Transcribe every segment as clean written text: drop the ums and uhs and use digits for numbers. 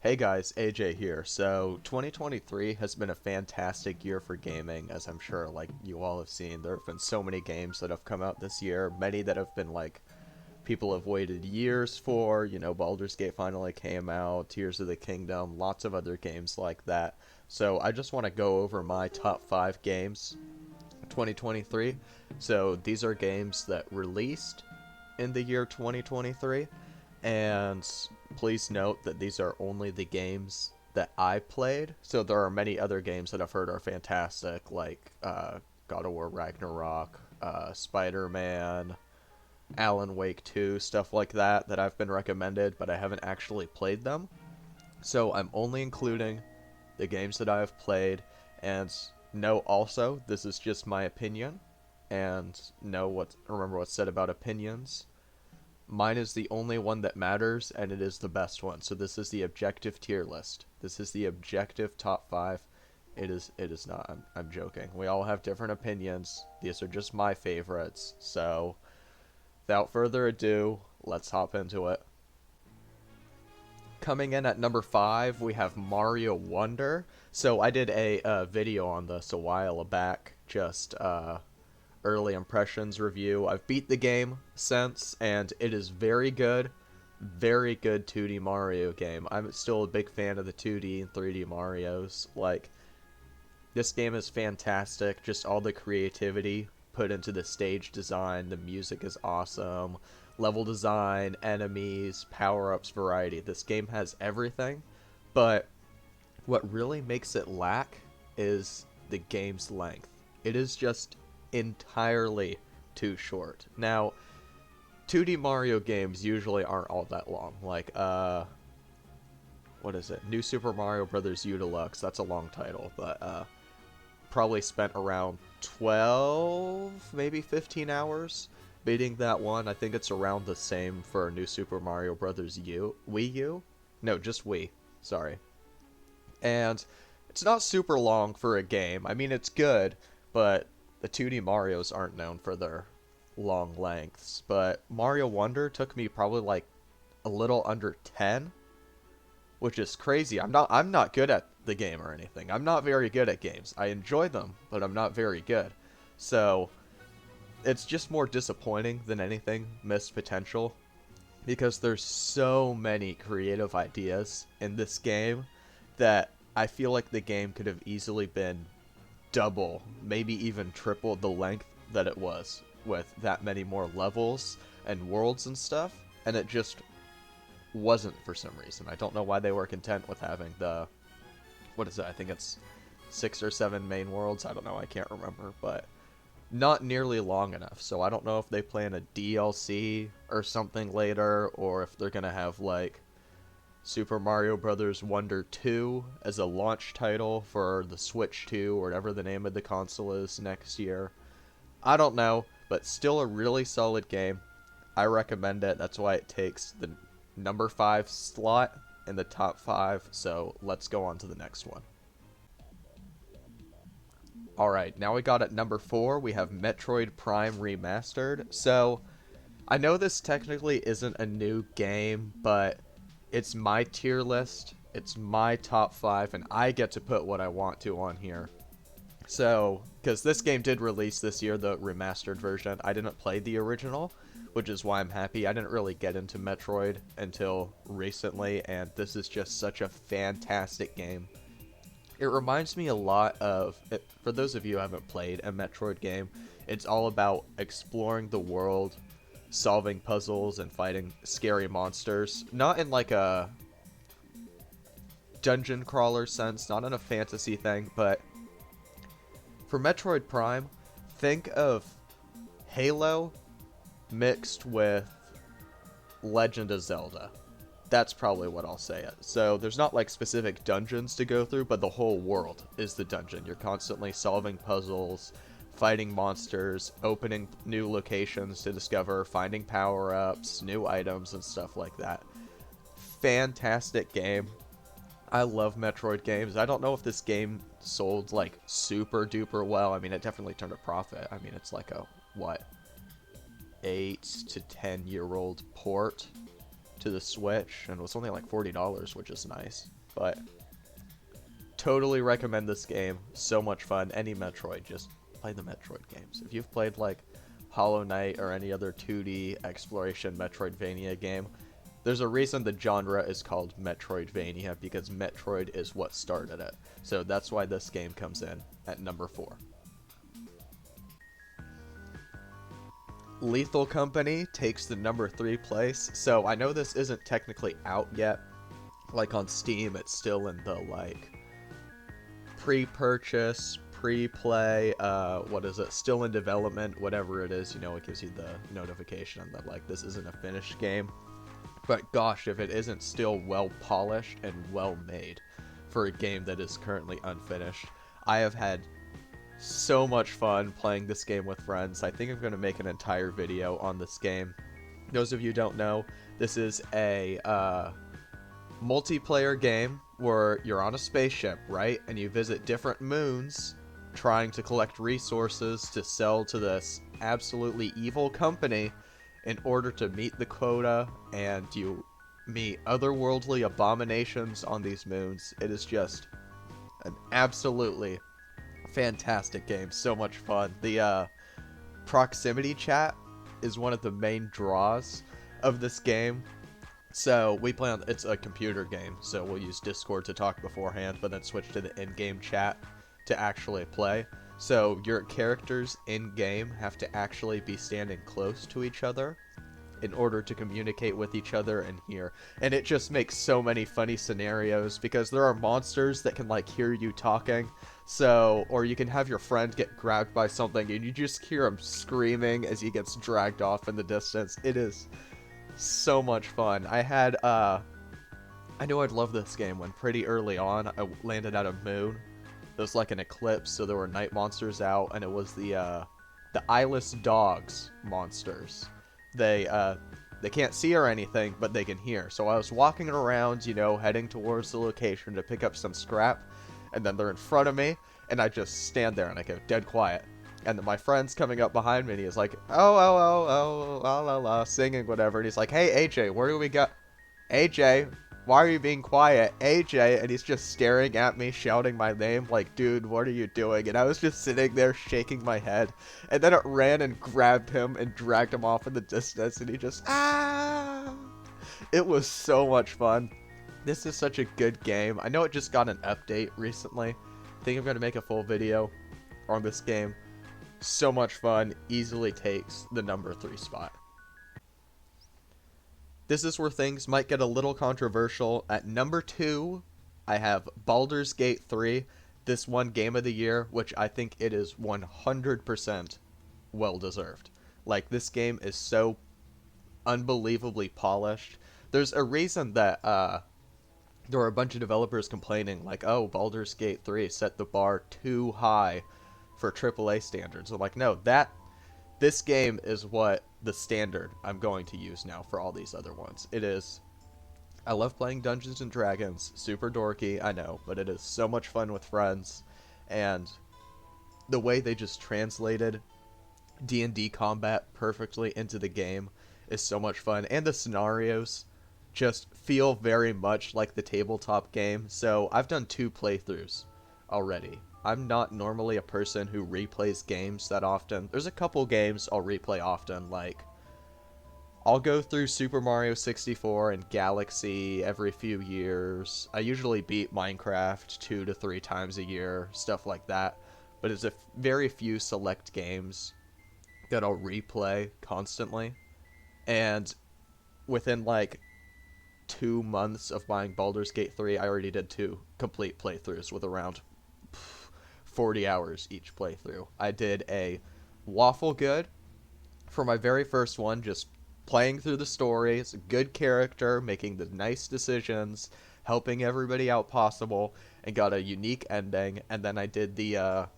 Hey guys, AJ here. So, 2023 has been a fantastic year for gaming, as I'm sure like you all have seen. There have been so many games that have come out this year, many that have been like people have waited years for. Baldur's Gate finally came out, Tears of the Kingdom, lots of other games like that. So, I just want to go over my top 5 games 2023. So, these are games that released in the year 2023. And please note that these are only the games that I played. So there are many other games that I've heard are fantastic, like God of War Ragnarok, Spider-Man, Alan Wake 2, stuff like that, that I've been recommended, but I haven't actually played them. So I'm only including the games that I've played, and know also, this is just my opinion, and remember what's said about opinions. Mine is the only one that matters, and it is the best one. So this is the objective tier list. This is the objective top 5. It is not. I'm joking. We all have different opinions. These are just my favorites. So without further ado, let's hop into it. Coming in at number 5, we have Mario Wonder. So I did a video on this a while back, just early impressions review. I've beat the game since, and it is very good. Very good 2D Mario game. I'm still a big fan of the 2D and 3D Marios. Like, this game is fantastic. Just all the creativity put into the stage design. The music is awesome. Level design, enemies, power-ups, variety. This game has everything, but what really makes it lack is the game's length. It is just entirely too short. Now, 2D Mario games usually aren't all that long. Like, what is it? New Super Mario Bros. U Deluxe. That's a long title, but probably spent around 12, maybe 15 hours beating that one. I think it's around the same for New Super Mario Bros. Wii U? No, just Wii. Sorry. And it's not super long for a game. I mean, it's good, but the 2D Marios aren't known for their long lengths. But Mario Wonder took me probably like a little under 10, which is crazy. I'm not good at the game or anything. I'm not very good at games. I enjoy them, but I'm not very good. So it's just more disappointing than anything, missed potential, because there's so many creative ideas in this game that I feel like the game could have easily been double, maybe even triple the length that it was, with that many more levels and worlds and stuff, and it just wasn't for some reason. I don't know why they were content with having what is it, I think it's 6 or 7 main worlds, I don't know, I can't remember, but not nearly long enough. So I don't know if they plan a DLC or something later, or if they're gonna have like Super Mario Bros. Wonder 2 as a launch title for the Switch 2, or whatever the name of the console is next year. I don't know, but still a really solid game. I recommend it. That's why it takes the number 5 slot in the top 5. So let's go on to the next one. Alright, now we got at number 4, we have Metroid Prime Remastered. So, I know this technically isn't a new game, but it's my tier list, it's my top 5, and I get to put what I want to on here. So, because this game did release this year, the remastered version, I didn't play the original, which is why I'm happy. I didn't really get into Metroid until recently, and this is just such a fantastic game. It reminds me a lot of, for those of you who haven't played a Metroid game, it's all about exploring the world, solving puzzles, and fighting scary monsters. Not in like a dungeon crawler sense, not in a fantasy thing, but for Metroid Prime, think of Halo mixed with Legend of Zelda. That's probably what I'll say it. So there's not like specific dungeons to go through, but the whole world is the dungeon. You're constantly solving puzzles, fighting monsters, opening new locations to discover, finding power-ups, new items, and stuff like that. Fantastic game. I love Metroid games. I don't know if this game sold like super duper well. I mean, it definitely turned a profit. I mean, it's like a, what, 8 to 10 year old port. to the Switch, and it was only like $40, which is nice. But totally recommend this game. So much fun. Any Metroid, just play the Metroid games. If you've played like Hollow Knight or any other 2D exploration Metroidvania game, there's a reason the genre is called Metroidvania, because Metroid is what started it. So that's why this game comes in at number 4. Lethal Company takes the number 3 place. So I know this isn't technically out yet. Like on Steam, it's still in the like pre-purchase, pre-play, what is it, still in development, whatever it is, you know, it gives you the notification that like this isn't a finished game. But gosh, if it isn't still well polished and well made for a game that is currently unfinished. I have had so much fun playing this game with friends. I think I'm going to make an entire video on this game. Those of you who don't know, this is a multiplayer game where you're on a spaceship, right? And you visit different moons trying to collect resources to sell to this absolutely evil company in order to meet the quota, and you meet otherworldly abominations on these moons. It is just an absolutely fantastic game. So much fun. The proximity chat is one of the main draws of this game. So we play on, it's a computer game, so we'll use Discord to talk beforehand, but then switch to the in-game chat to actually play. So your characters in-game have to actually be standing close to each other in order to communicate with each other and hear. And it just makes so many funny scenarios, because there are monsters that can like hear you talking. So, or you can have your friend get grabbed by something and you just hear him screaming as he gets dragged off in the distance. It is so much fun. I knew I'd love this game when pretty early on I landed at a moon. It was like an eclipse, so there were night monsters out, and it was the eyeless dogs monsters. They can't see or anything, but they can hear. So I was walking around, you know, heading towards the location to pick up some scrap, and then they're in front of me, and I just stand there and I go dead quiet. And then my friend's coming up behind me, and he's like, la la la, singing whatever, and he's like, hey AJ, where do we go? AJ, why are you being quiet? AJ, and he's just staring at me, shouting my name, like, dude, what are you doing? And I was just sitting there shaking my head, and then it ran and grabbed him and dragged him off in the distance, and he just, ah! It was so much fun. This is such a good game. I know it just got an update recently. I think I'm going to make a full video on this game. So much fun, easily takes the number 3 spot. This is where things might get a little controversial. At number 2, I have Baldur's Gate 3. This won Game of the Year, which I think it is 100% well-deserved. Like, this game is so unbelievably polished. There's a reason that there were a bunch of developers complaining, like, oh, Baldur's Gate 3 set the bar too high for AAA standards. I'm like, no, this game is what the standard I'm going to use now for all these other ones. It is, I love playing Dungeons and Dragons, super dorky, I know, but it is so much fun with friends, and the way they just translated D&D combat perfectly into the game is so much fun, and the scenarios just feel very much like the tabletop game. So I've done 2 playthroughs already. I'm not normally a person who replays games that often. There's a couple games I'll replay often, like I'll go through Super Mario 64 and Galaxy every few years. I usually beat Minecraft 2 to 3 times a year, stuff like that. But it's very few select games that I'll replay constantly. And within like 2 months of buying Baldur's Gate 3, I already did 2 complete playthroughs with around 40 hours each playthrough. I did a Lawful Good for my very first one, just playing through the story. It's a good character, making the nice decisions, helping everybody out possible, and got a unique ending. And then I did the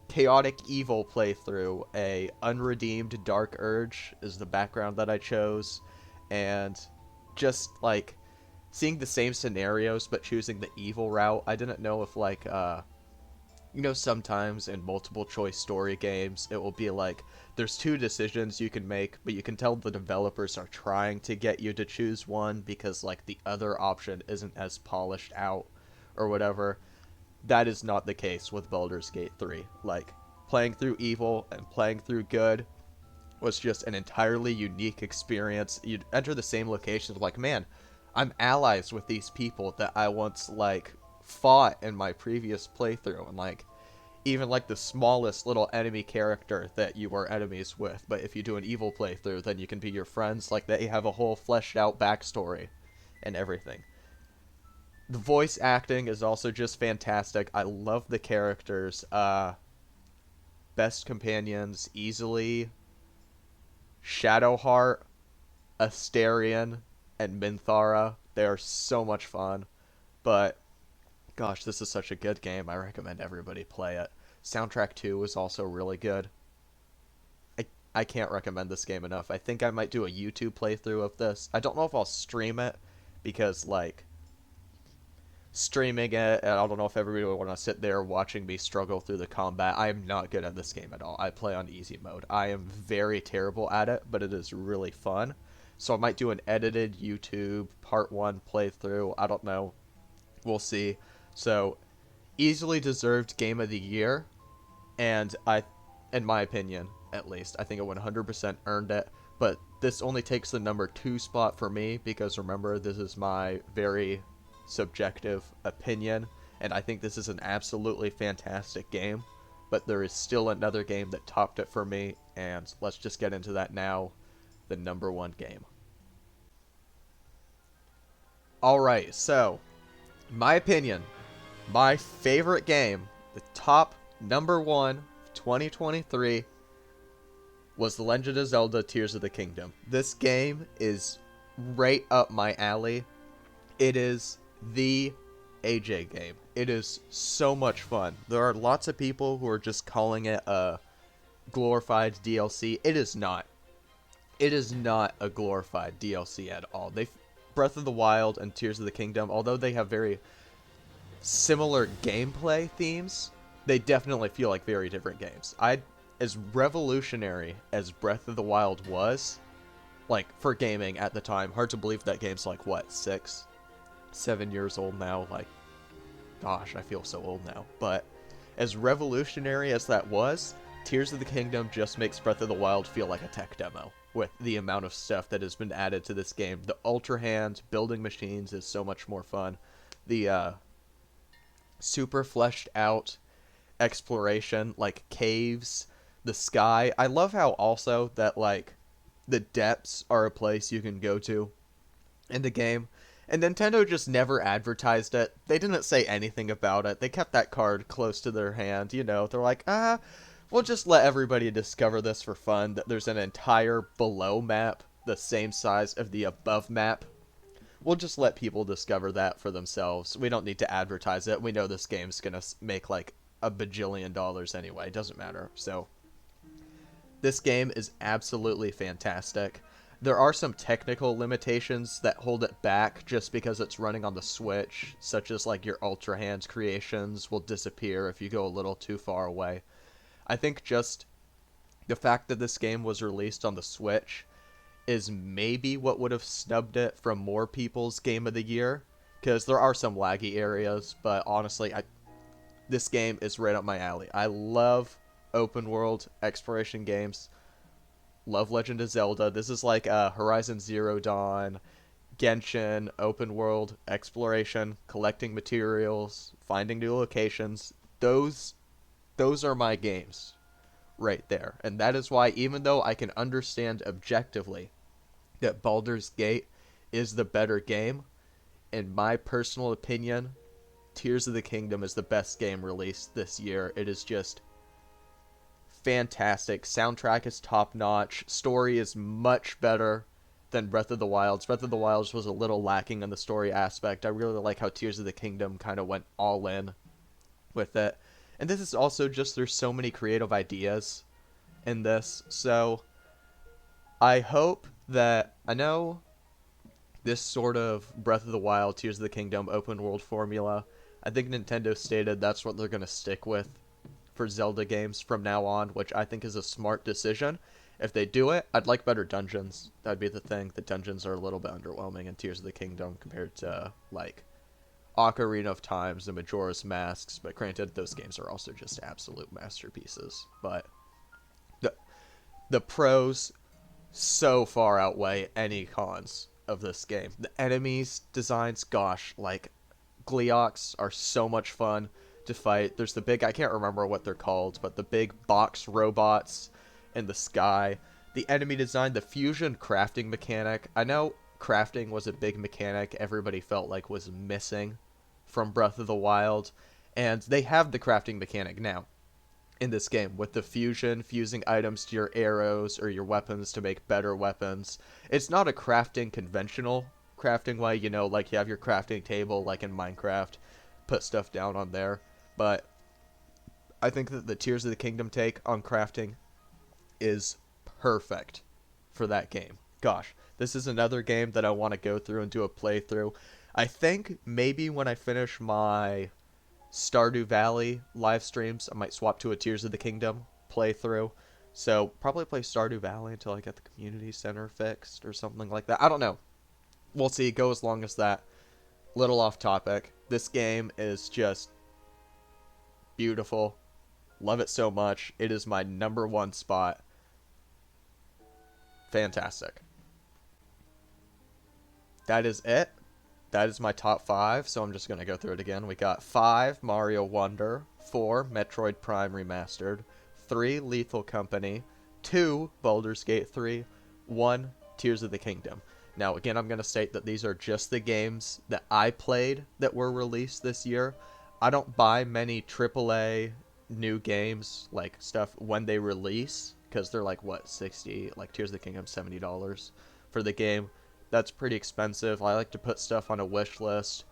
Chaotic Evil playthrough. A Unredeemed Dark Urge is the background that I chose, and just like seeing the same scenarios but choosing the evil route. I didn't know if like You know, sometimes in multiple choice story games, it will be like there's two decisions you can make, but you can tell the developers are trying to get you to choose one because like the other option isn't as polished out or whatever. That is not the case with Baldur's Gate 3. Like, playing through evil and playing through good was just an entirely unique experience. You'd enter the same locations, like, man, I'm allies with these people that I once, like, fought in my previous playthrough. And, like, even, like, the smallest little enemy character that you were enemies with. But if you do an evil playthrough, then you can be your friends. Like, they have a whole fleshed out backstory and everything. The voice acting is also just fantastic. I love the characters. Best companions, easily Shadowheart, Asterion, and Minthara. They are so much fun. But, gosh, this is such a good game. I recommend everybody play it. Soundtrack 2 is also really good. I can't recommend this game enough. I think I might do a YouTube playthrough of this. I don't know if I'll stream it, because, like, streaming it, and I don't know if everybody would want to sit there watching me struggle through the combat. I am not good at this game at all. I play on easy mode. I am very terrible at it, but it is really fun. So I might do an edited YouTube part 1 playthrough. I don't know. We'll see. So, easily deserved game of the year, and in my opinion, at least, I think it 100% earned it. But this only takes the number 2 spot for me, because remember, this is my very subjective opinion, and I think this is an absolutely fantastic game, but there is still another game that topped it for me, and let's just get into that now. The number 1 game. Alright, so my opinion, my favorite game, the top number 1 of 2023 was The Legend of Zelda Tears of the Kingdom. This game is right up my alley. It is the AJ game. It is so much fun. There are lots of people who are just calling it a glorified DLC. It is not. It is not a glorified DLC at all. Breath of the Wild and Tears of the Kingdom, although they have very similar gameplay themes, they definitely feel like very different games. As revolutionary as Breath of the Wild was, like, for gaming at the time, hard to believe that game's like, what, 7 years old now. Like, gosh, I feel so old now. But as revolutionary as that was, Tears of the Kingdom just makes Breath of the Wild feel like a tech demo with the amount of stuff that has been added to this game. The Ultra Hand, building machines is so much more fun. The super fleshed out exploration, like caves, the sky. I love how also that, like, the depths are a place you can go to in the game. And Nintendo just never advertised it. They didn't say anything about it. They kept that card close to their hand, you know. They're like, we'll just let everybody discover this for fun. That there's an entire below map, the same size of the above map. We'll just let people discover that for themselves. We don't need to advertise it. We know this game's gonna make like $1 bajillion anyway. It doesn't matter. So, this game is absolutely fantastic. There are some technical limitations that hold it back just because it's running on the Switch, such as like your Ultra Hand creations will disappear if you go a little too far away. I think just the fact that this game was released on the Switch is maybe what would have snubbed it from more people's Game of the Year, because there are some laggy areas, but honestly, this game is right up my alley. I love open world exploration games. Love Legend of Zelda. This is like Horizon Zero Dawn, Genshin, open world exploration, collecting materials, finding new locations. Those are my games right there. And that is why, even though I can understand objectively that Baldur's Gate is the better game, in my personal opinion, Tears of the Kingdom is the best game released this year. It is just fantastic. Soundtrack is top notch. Story is much better than Breath of the Wild. Breath of the Wild was a little lacking in the story aspect. I really like how Tears of the Kingdom kind of went all in with it. And this is also just, there's so many creative ideas in this. So I hope that, I know this sort of Breath of the Wild, Tears of the Kingdom open world formula, I think Nintendo stated that's what they're going to stick with for Zelda games from now on, which I think is a smart decision. If they do it, I'd like better dungeons. That'd be the thing. The dungeons are a little bit underwhelming in Tears of the Kingdom compared to, like, Ocarina of Times and Majora's Masks, but granted, those games are also just absolute masterpieces. But the, the pros so far outweigh any cons of this game. The enemies designs, gosh, like Gleeoks are so much fun to fight. There's the big, I can't remember what they're called, but the big box robots in the sky. The enemy design, the fusion crafting mechanic. I know crafting was a big mechanic everybody felt like was missing from Breath of the Wild, and they have the crafting mechanic now in this game with the fusion, fusing items to your arrows or your weapons to make better weapons. It's not a crafting conventional crafting way, you know, like you have your crafting table like in Minecraft, put stuff down on there. But I think that the Tears of the Kingdom take on crafting is perfect for that game. Gosh, this is another game that I want to go through and do a playthrough. I think maybe when I finish my Stardew Valley live streams, I might swap to a Tears of the Kingdom playthrough. So probably play Stardew Valley until I get the community center fixed or something like that. I don't know. We'll see. Go as long as that. Little off topic. This game is just beautiful. Love it so much. It is my #1 spot. Fantastic. That is it. That is my top 5, so I'm just going to go through it again. We got 5, Mario Wonder, 4, Metroid Prime Remastered, 3, Lethal Company, 2, Baldur's Gate 3, 1, Tears of the Kingdom. Now, again, I'm going to state that these are just the games that I played that were released this year. I don't buy many AAA new games, like stuff when they release, because they're like, what, 60, like Tears of the Kingdom, $70 for the game. That's pretty expensive. I like to put stuff on a wish list,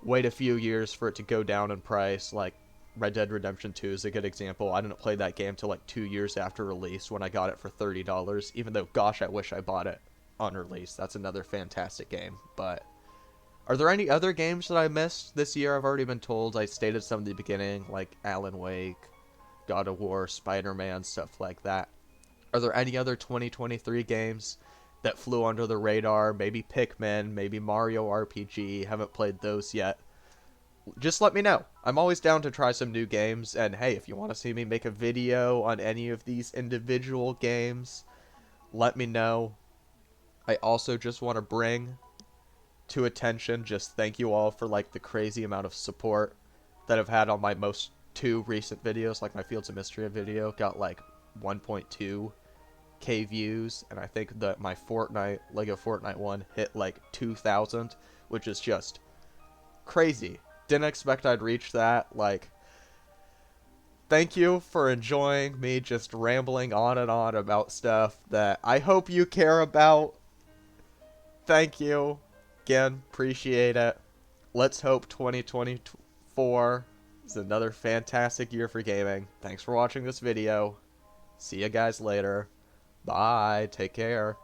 wait a few years for it to go down in price. Like Red Dead Redemption 2 is a good example. I didn't play that game till like 2 years after release when I got it for $30, even though, gosh, I wish I bought it on release. That's another fantastic game. But are there any other games that I missed this year? I've already been told. I stated some at the beginning, like Alan Wake, God of War, Spider-Man, stuff like that. Are there any other 2023 games that flew under the radar? Maybe Pikmin, maybe Mario RPG. Haven't played those yet. Just let me know. I'm always down to try some new games. And hey, if you want to see me make a video on any of these individual games, let me know. I also just want to bring to attention, just thank you all for like the crazy amount of support that I've had on my most 2 recent videos. Like my Fields of Mystery video got like 1.2k views, and I think that my Lego Fortnite one hit like 2,000, which is just crazy. Didn't expect I'd reach that. Like, thank you for enjoying me just rambling on and on about stuff that I hope you care about. Thank you. Again, appreciate it. Let's hope 2024 is another fantastic year for gaming. Thanks for watching this video. See you guys later. Bye. Take care.